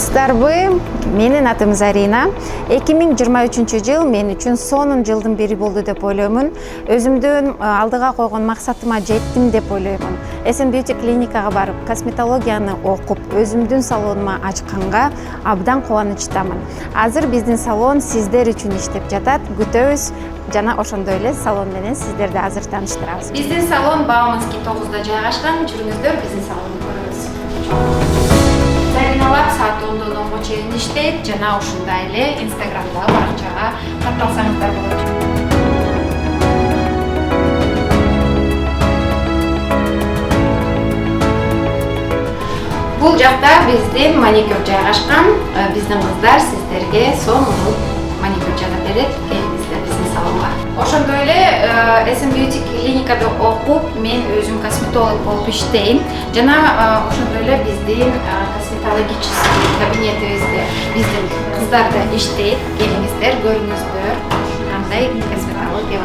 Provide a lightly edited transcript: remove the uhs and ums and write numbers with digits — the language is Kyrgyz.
Саламатсыздарбы? Менин атым Зарина. 2023 жыл мен үчүн сонун жылдын бири болду деп ойлоймун. Өзүмдүн алдыга койгон максатыма жеттим деп ойлоймун. SM Beauty клиникага барып, косметологияны окуп, өзүмдүн салонума ачканга абдан кубанычтамын. Азыр биздин салон сиздер үчүн иштеп жатат. Күтөбүз. Жана ошондой эле салон менен сиздерди азыр тааныштырабыз. Биздин салон Бауманский 9-да жайгашкан. Жүрүңүздөр, биздин салонду көрөбүз. Зариналар саат 10-дон 10-га чейин иштейт, жана ушундай эле Инстаграмда баракчага катталсаңыздар болот. Бул жакта биздин маникюр жайгашкан. Биздин кыздар сиздерге сонун маникюр жасап берет. Келиңиздер биздин салонго. Ошондой эле SM Beauty клиникада окуп, мен өзүм косметолог болуп иштейм. Жана ошондой эле биздин косметологический кабинетибизде биздин кыздар да иштейт. Келиңиздер, көрүңүздөр, кандай косметология